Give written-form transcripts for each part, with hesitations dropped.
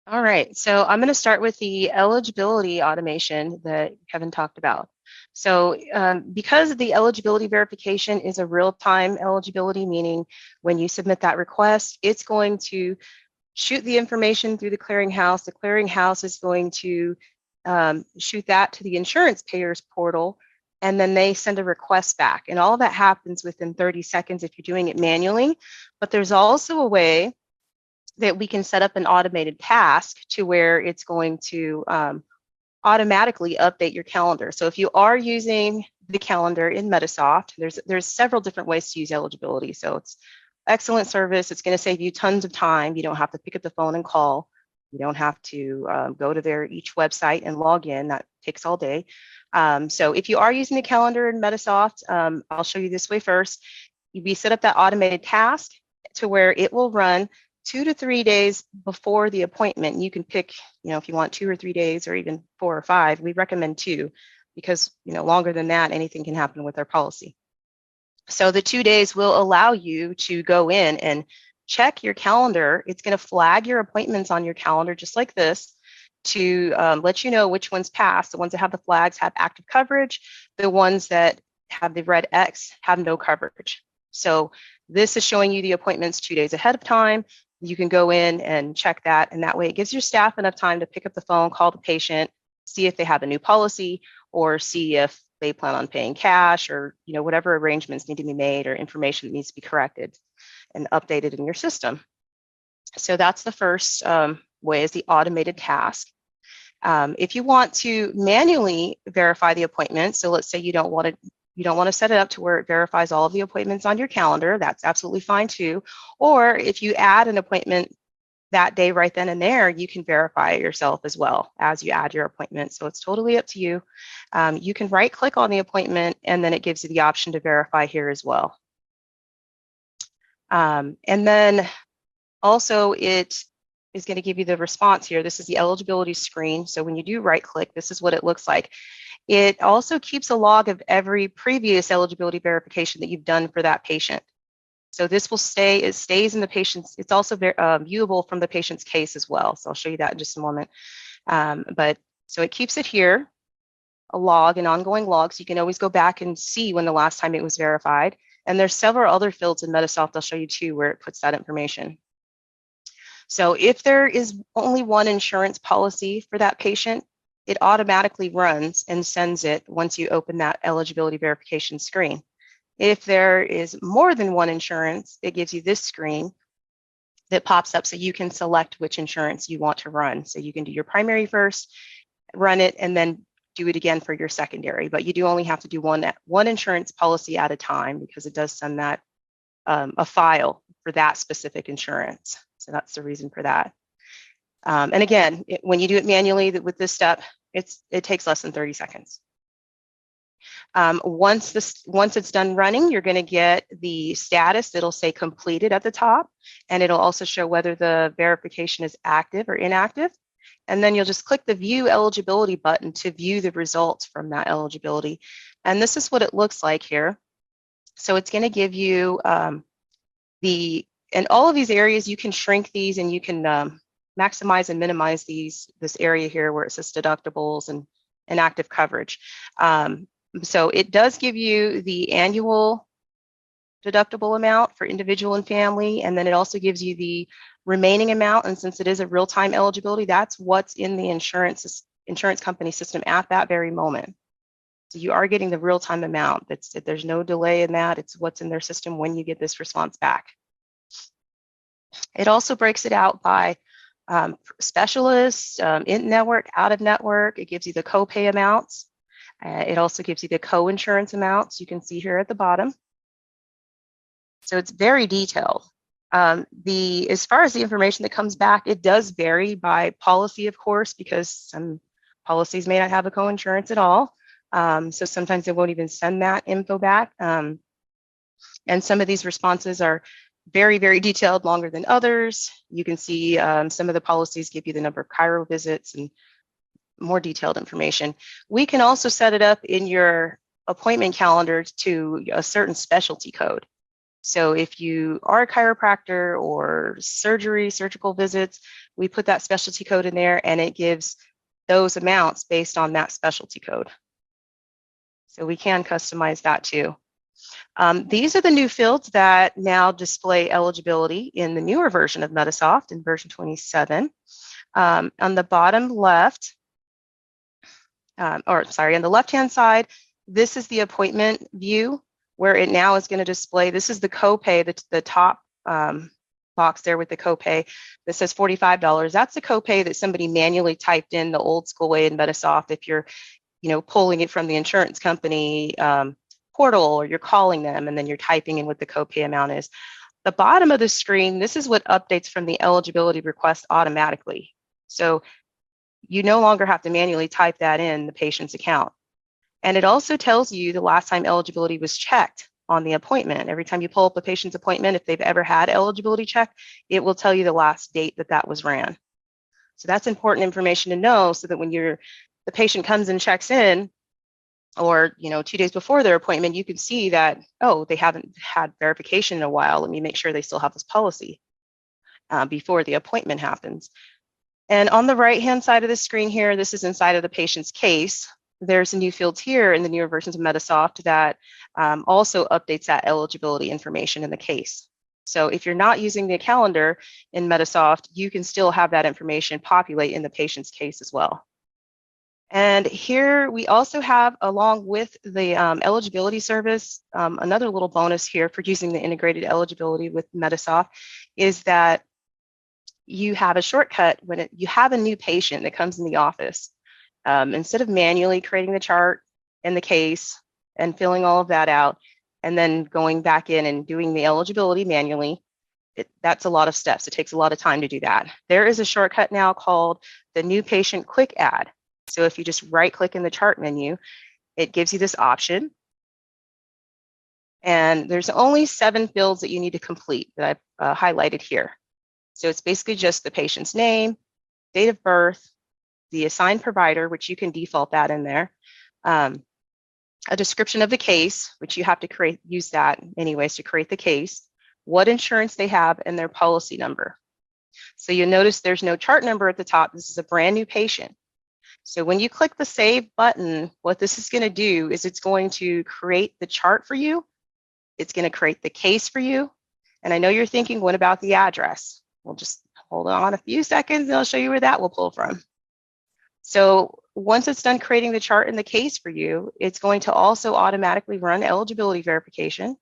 All right, so I'm going to start with the eligibility automation that Kevin talked about. So because the eligibility verification is a real-time eligibility, meaning when you submit that request, it's going to shoot the information through the clearinghouse. The clearinghouse is going to shoot that to the insurance payers portal, and then they send a request back. And all of that happens within 30 seconds if you're doing it manually. But there's also a way that we can set up an automated task to where it's going to automatically update your calendar. So if you are using the calendar in Medisoft, there's several different ways to use eligibility. So it's excellent service. It's going to save you tons of time. You don't have to pick up the phone and call. You don't have to go to their each website and log in. That takes all day. So if you are using the calendar in Medisoft, I'll show you this way first. We set up that automated task to where it will run 2 to 3 days before the appointment. You can pick, if you want 2 or 3 days or even 4 or 5. We recommend 2 because, longer than that, anything can happen with our policy. So the 2 days will allow you to go in and check your calendar. It's going to flag your appointments on your calendar just like this to let you know which ones pass. The ones that have the flags have active coverage. The ones that have the red X have no coverage. So this is showing you the appointments 2 days ahead of time. You can go in and check that, and that way it gives your staff enough time to pick up the phone, call the patient, see if they have a new policy, or see if they plan on paying cash, or whatever arrangements need to be made or information that needs to be corrected and updated in your system. So that's the first way, is the automated task. If you want to manually verify the appointment, so let's say you don't want to set it up to where it verifies all of the appointments on your calendar, that's absolutely fine too. Or if you add an appointment that day right then and there, you can verify it yourself as well as you add your appointment. So it's totally up to you. You can right click on the appointment, and then it gives you the option to verify here as well. And then also it is going to give you the response here. This is the eligibility screen. So when you do right click, this is what it looks like. It also keeps a log of every previous eligibility verification that you've done for that patient. So this will stay, it stays in the patient's, it's also viewable from the patient's case as well. So I'll show you that in just a moment. So it keeps it here, a log, an ongoing log. So you can always go back and see when the last time it was verified. And there's several other fields in Medisoft I'll show you too, where it puts that information. So if there is only one insurance policy for that patient, it automatically runs and sends it once you open that eligibility verification screen. If there is more than one insurance, it gives you this screen that pops up so you can select which insurance you want to run. So you can do your primary first, run it, and then do it again for your secondary. But you do only have to do one insurance policy at a time, because it does send that a file for that specific insurance. So that's the reason for that. And again, when you do it manually with this step, it takes less than 30 seconds. Once it's done running, you're going to get the status. It'll say completed at the top, and it'll also show whether the verification is active or inactive. And then you'll just click the view eligibility button to view the results from that eligibility. And this is what it looks like here. So it's going to give you in all of these areas, you can shrink these, and you can maximize and minimize this area here where it says deductibles and active coverage. So it does give you the annual deductible amount for individual and family, and then it also gives you the remaining amount. And since it is a real-time eligibility, that's what's in the insurance company system at that very moment. So you are getting the real-time amount. There's no delay in that. It's what's in their system when you get this response back. It also breaks it out by specialists, in-network, out-of-network. It gives you the copay amounts. It also gives you the co-insurance amounts. You can see here at the bottom. So it's very detailed. As far as the information that comes back, it does vary by policy, of course, because some policies may not have a co-insurance at all. So sometimes they won't even send that info back. And some of these responses are very, very detailed, longer than others. You can see some of the policies give you the number of chiro visits and more detailed information. We can also set it up in your appointment calendar to a certain specialty code. So if you are a chiropractor or surgical visits, we put that specialty code in there and it gives those amounts based on that specialty code. So we can customize that too. These are the new fields that now display eligibility in the newer version of Medisoft in version 27. On the bottom left, on the left-hand side, this is the appointment view where it now is going to display. This is the copay, the top box there with the copay that says $45. That's the copay that somebody manually typed in the old school way in Medisoft. If you're, pulling it from the insurance company portal, or you're calling them and then you're typing in what the copay amount is. The bottom of the screen, this is what updates from the eligibility request automatically. So you no longer have to manually type that in the patient's account. And it also tells you the last time eligibility was checked on the appointment. Every time you pull up a patient's appointment, if they've ever had eligibility check, it will tell you the last date that was ran. So that's important information to know, so that when the patient comes and checks in, or 2 days before their appointment, you can see that, oh, they haven't had verification in a while. Let me make sure they still have this policy before the appointment happens. And on the right-hand side of the screen here, this is inside of the patient's case. There's new fields here in the newer versions of Medisoft that also updates that eligibility information in the case. So if you're not using the calendar in Medisoft, you can still have that information populate in the patient's case as well. And here we also have, along with the eligibility service, another little bonus here for using the integrated eligibility with Medisoft is that you have a shortcut when you have a new patient that comes in the office. Instead of manually creating the chart and the case and filling all of that out, and then going back in and doing the eligibility manually, that's a lot of steps. It takes a lot of time to do that. There is a shortcut now called the New Patient Quick Add. So if you just right-click in the chart menu, it gives you this option. And there's only 7 fields that you need to complete that I've highlighted here. So it's basically just the patient's name, date of birth, the assigned provider, which you can default that in there, a description of the case, which you have to use that anyways to create the case, what insurance they have, and their policy number. So you'll notice there's no chart number at the top. This is a brand new patient. So when you click the Save button, what this is going to do is it's going to create the chart for you. It's going to create the case for you. And I know you're thinking, what about the address? We'll just hold on a few seconds and I'll show you where that will pull from. So once it's done creating the chart and the case for you, it's going to also automatically run eligibility verification.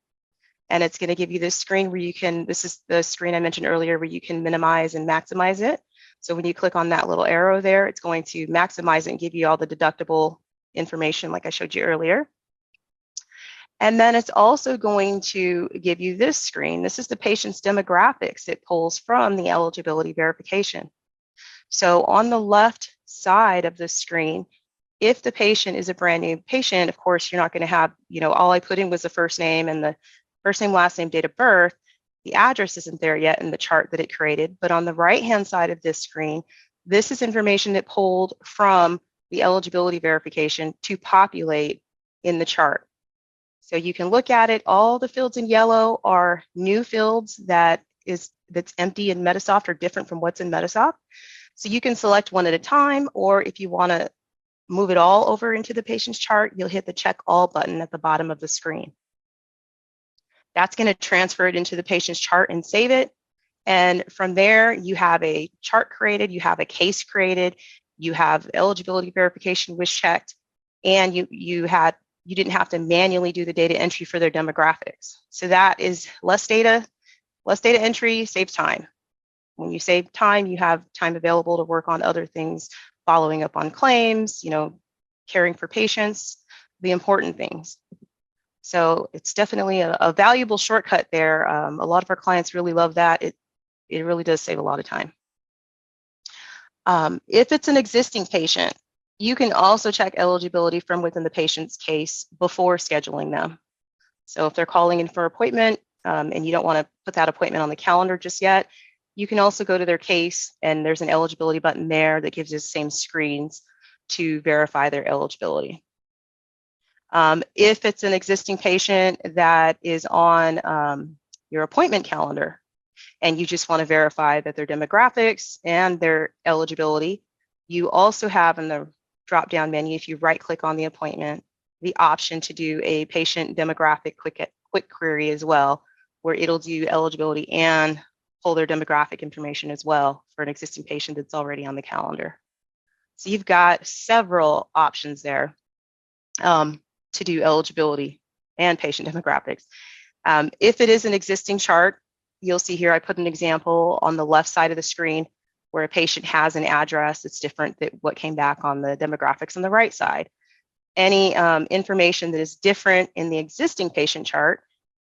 And it's going to give you this screen where this is the screen I mentioned earlier, where you can minimize and maximize it. So when you click on that little arrow there, it's going to maximize it and give you all the deductible information like I showed you earlier. And then it's also going to give you this screen. This is the patient's demographics. It pulls from the eligibility verification. So on the left side of the screen, if the patient is a brand new patient, of course, you're not going to have, all I put in was the first name and the first name, last name, date of birth. The address isn't there yet in the chart that it created. But on the right-hand side of this screen, this is information that pulled from the eligibility verification to populate in the chart. So you can look at it. All the fields in yellow are new fields that's empty in Medisoft or different from what's in Medisoft. So you can select one at a time, or if you want to move it all over into the patient's chart, you'll hit the check all button at the bottom of the screen. That's going to transfer it into the patient's chart and save it. And from there, you have a chart created, you have a case created, you have eligibility verification was checked, and you didn't have to manually do the data entry for their demographics. So that is less data entry, saves time. When you save time, you have time available to work on other things, following up on claims, caring for patients, the important things. So it's definitely a valuable shortcut there. A lot of our clients really love that. It really does save a lot of time. If it's an existing patient, you can also check eligibility from within the patient's case before scheduling them. So if they're calling in for an appointment and you don't want to put that appointment on the calendar just yet, you can also go to their case, and there's an eligibility button there that gives you the same screens to verify their eligibility. If it's an existing patient that is on your appointment calendar, and you just want to verify that their demographics and their eligibility. You also have in the drop-down menu, if you right-click on the appointment, the option to do a patient demographic quick query as well, where it'll do eligibility and pull their demographic information as well for an existing patient that's already on the calendar. So you've got several options there to do eligibility and patient demographics. If it is an existing chart, you'll see here I put an example on the left side of the screen where a patient has an address that's different than what came back on the demographics on the right side. Any information that is different in the existing patient chart,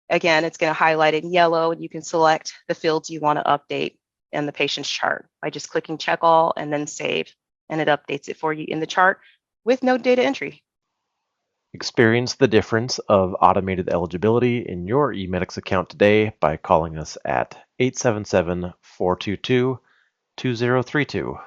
again, it's going to highlight it in yellow, and you can select the fields you want to update in the patient's chart by just clicking check all and then save, and it updates it for you in the chart with no data entry. Experience the difference of automated eligibility in your eMEDIX account today by calling us at 877-422-2032.